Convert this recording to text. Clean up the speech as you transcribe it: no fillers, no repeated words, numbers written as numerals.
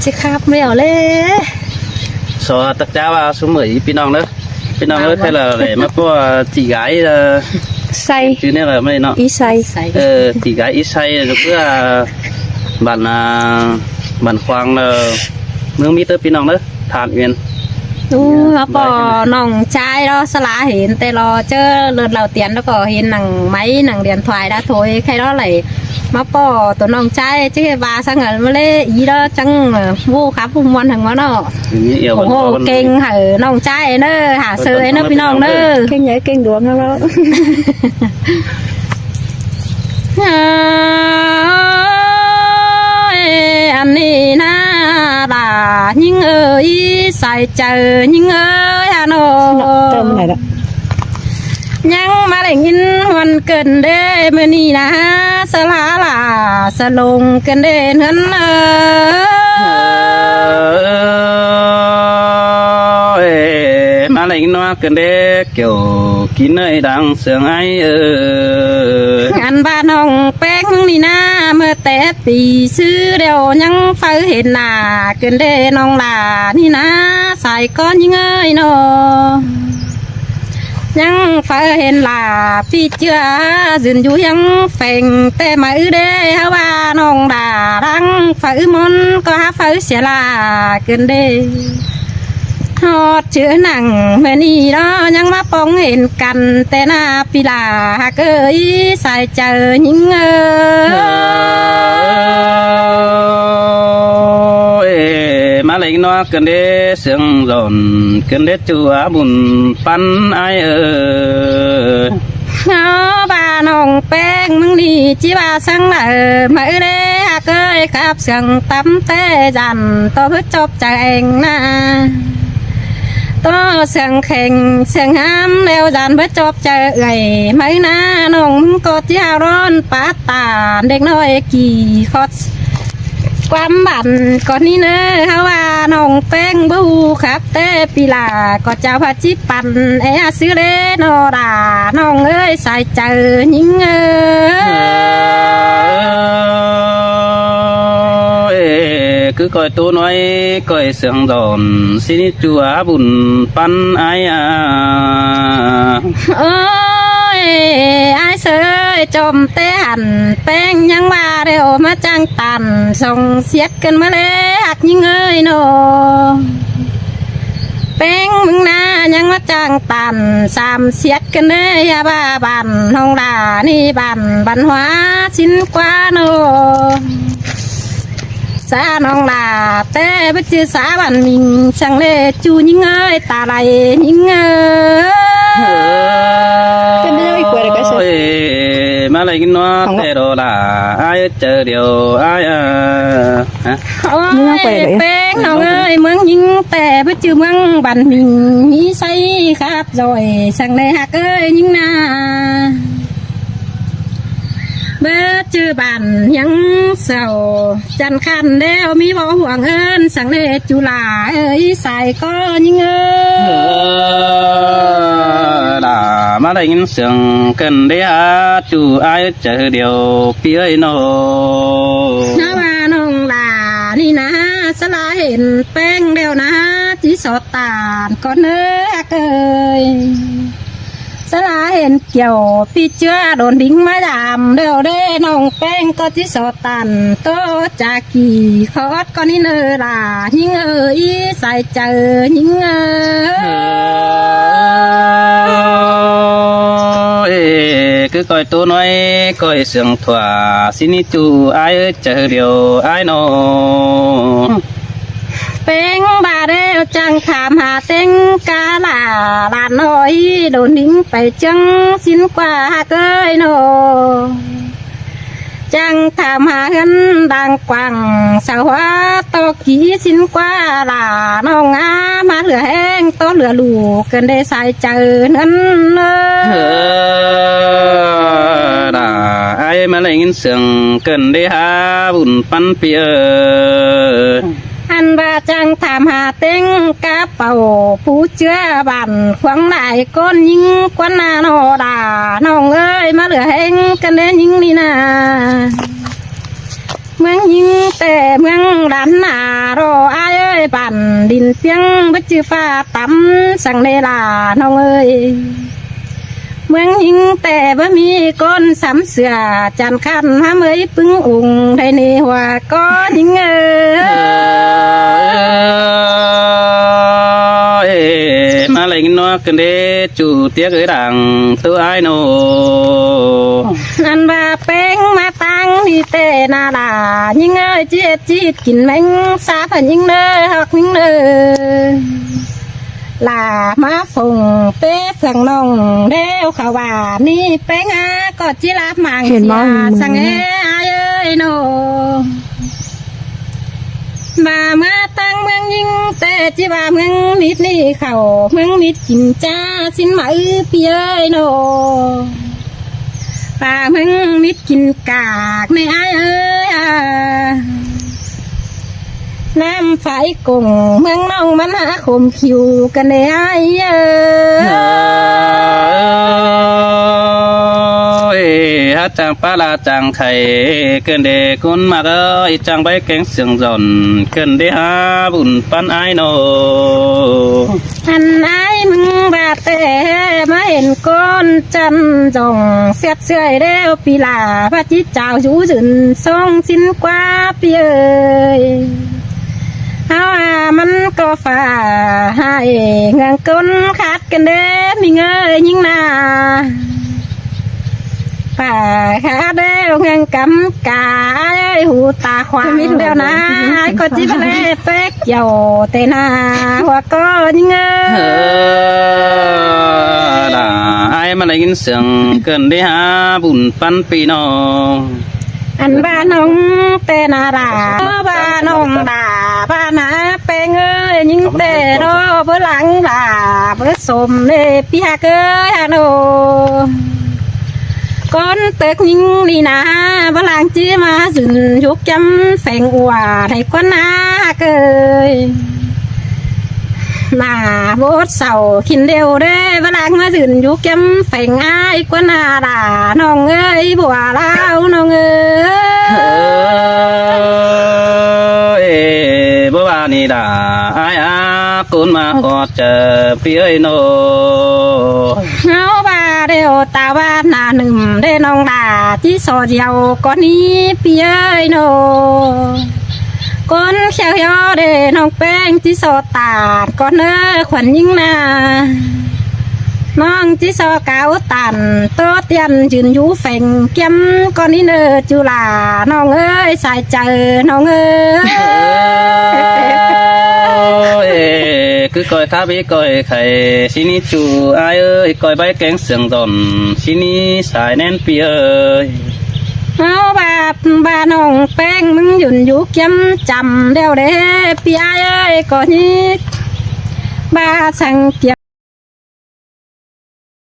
สิครับไม่เอาเลยสอตักจ้าว่าสมัยพี่น้องเนอะพี่น้องเนอะแค่ละเลยมาป้อจีกายใส่คือเนี่ยละไม่เนาะอีใส่จีกายอีไซเพื่อบันควางเมืองมีเตอร์พี่น้องเนอะทานเวียนดูแล้วก็น้องชายเราสลาเห็นแต่เราเจอเลือดเราเตียนแล้วก็เห็นหนังไม้หนังเดียนถวายได้ถอยใครเราไหลมาป่อตัวน้องชายเจ๊บาสังเกตมาเลยอีเราจังวูครับพุ่มวันถึงวันเนาะโอ้โหเก่งเหรอน้องชายเนอะหาเซยเนอะพี่น้องเนอะเก่งใหญ่เก่งดวงแล้วอันนี้นะล่ะยิ่งใส่เจอยิ่งฮะโนเติมไหนละยังมาได้ยินวันเกินเด้เมื่อนี้นะสลาล่ะสลงกันเด้นั้นมาได้ยินว่ากันเด้เกี่ยวกินเนยดังเสียงไอ้อันบ้านน้องแป้งนี่นะเมื่อแต่ปีซื้อเดียวยังเฝ้าเห็นหน้ากันเด้น้องล่ะนี่นะใส่ก้อนยิ่งเนาะยังเฝ้าเห็นหล่าพี่เจ้ายืนอยู่ยังเฟ่งแต่มาเด้ฮะว่าน้องด่ารังเฝ้ามนก็หาเฝ้าเสียลากันเด้ฮอดเชื่อหนังเมื่อนี้เนาะยังมาปองเห็นกันแต่หน้าปีลาหากใส่เจอยิ่งมาเลยนัวกันเด้เสียงร้อนกันเด้จัวบุญปันไอบ้าน้องแป้งมึงดีจีบาสังมาเด้หากครับเสียงตั้มเตจันตัวเพื่อจบใจเองนะตัวเสียงแข่งเสียงห้ามเร็วจันเพื่อจบใจเอ่ยไม่นะน้องก็เจ้าร้อนปาตาเด็กน้อยกี่คอดความบันก่อนนี้เนอะเขาว่าน้องแป้งบูครับแต่ปีลาก็เจ้าพระจิปันซื้อเลนอดาน้องเอ้ยใส่เจอยิ่งcứ coi tôi nói coi sương đòn xin chúa buồn pan ai ơi ai sơi chôm té hẳnแป้งยังว่าเร็วมาจังตันส่งเสียดกันมาเลยหักยิ่งโนแป้งมึงนายังมาจังตันสามเสียดกันเลยยาบ้าบันห้องด่านี่บันหัวชิ้นกว่าโนสาน้องลาแต่ไปเจอสาบันมิงช่างเล่จูยิ่งตาไหลยิ่งก็ไม่ได้คุยอะไรกันสิมาเลยกินนัวแต่โดล่ะไอ้เจอเดียวไอ้ฮะโอ้ยแป้งน้องเอ้ยเมืองยิ่งแต่ไปเจอเมืองบันมิงมีไซครับrồiช่างเล่หักเอ้ยยิ่งนาเมื่อเจอบ้านยังเศร้าจันคันเดียวมีบ่ห่วงสังเลจุฬาใส่ก็ยิ่งล่ะมาได้ยินเสียงกันเดียจูไอเจอเดียวพี่เอ้ยโนน้าว่าน้องลานี่นะสลาเห็นแป้งเดียวนะจีสอดตานก็เนื้อเกยสลาเห็นเกี่ยวพี่เชื่อโดนดิ้งมาดามเดียวเด้น้องแป้งก็ที่สอตันโตจากกี่คอดก็นี่เนอล่ะยิ่งใส่เจอยิ่งcứ coi tôi nói coi sương thỏa xin chú ai chờ điều ai nọเป็นบาเรลจังถามหาเต็งกาลาลานน้อยโดนดิ้งไปจังสินกว่าเกยโนจังถามหาเงินดังกว่างสาวตอกี้สินกว่าลาน้องอามาเหลือแห้งต้นเหลือลูกกันได้ใส่เจอนั้นด่าไอ้มาเลยงินเสียงกันได้หาบุญปันเปียอันว่าจังถามหาเต็งกระเป๋าผู้เชื่อบันขวางไหลก้นยิงกวนนาโนดาน้องเอ้ยมาเหลือแห้งกันได้ยิงนี่นาเมืองยิงแต่เมือง đานหน้ารออายเอ้ยบันดินเปียงบัจือฟ้าต่ำสั่งเดลาน้องเอ้ยเมืองหิงแต่บ่มีก้นสำเสือจันคันห้ามเอ้ยปึ้งอุ่งได้ในหัวก้อนหิงเอ้ยมาlại nó cần để chủ tiếc cái đảng tôi ai nô อันว่าแป้งมาตั้งที่เตนาลายิงเอ้ยจีดจีดกินแมงสาพันยิงเด้อหักยิงเด้อลามาส่งเป้เฟืองน้องเด้วเขาว่านี่แป้งอาก็จิลาบมังเสียสังเอ้ยโนมาตั้งเมืองยิงแต่จีว่าเมืองมิดนี่เขาเมืองมิดกินจ้าสินมาพี่เอ้ยโนป่าเมืองมิดกินกากในเอ้ยน้ำไฟกงเมืองน้องมันหาขมคิวกันในเอ้ยhát chàng pa la chàng thầy cơn đề con mà ơi chàng bay cánh sừng giòn cơn đề ha bùn pan ai nô อันไอ้มึงบาดแต่มาเห็นก้อนจันจ่องเสียดเสื่อยเร็วปีลาพระจิตเจ้าอยู่จืนส่งสินกว่าปีเอ้ยเอามันก็ฝ่าให้เงินก้นขาดกันเด้มีเงยยิ่งนาป่าขาเด้วเงินกำกาหูตาความิดเดียวนะก็จิบเล่เป๊กเกี่ยวเตนาหัวก็ยิ่งเงย là ai mà lại in sừng cần đề ha bùn pan pi nô อันบ้านน้องเตนาดาบ้านน้องดาบ้านนาเปงเอ้ยยิงเตโรเบื้อหลังดาเบื้อสมเนปีหาเกยฮาโนก้อนเตกยิงลีนาบ้านหลังจีมาสุนยุกจำแฝงอัวให้ก้อนนาเกยนาโบดเสาขินเดียวเด้บ้านหลังมาสุนยุกจำแฝงอ้ายก้อนนาดาน้องเอ้ยบัวลาวน้องเอ้ย bố bà ni đã ai á cún mà họ chờ phía nô เงาบาเดียวตาบ้านหน้าหนึ่งได้น้องดาที่โซเดียวก้อนนี้พี่เอ้ยโนก้อนเขียวยอเด้น้องแป้งที่โซตาดก้อนเอ้ขวัญยิ่งนาน้องที่โซเก้าตันโตเตียนยืนอยู่แฝงเก็มก้อนนี้เนอจุลาน้องเอ้ยใส่ใจน้องเอ้ย cứ coi tháp với coi khẩy xin đi chủ ai ơi coi bay cánh sừng giòn xin đi xài nén pi ơi เอาบาน้องแป้งมึงหยุ่นยุกย้ำจำเดียวเด้พี่ไอ้เอ้ยก่อนนี้บาสังเกีย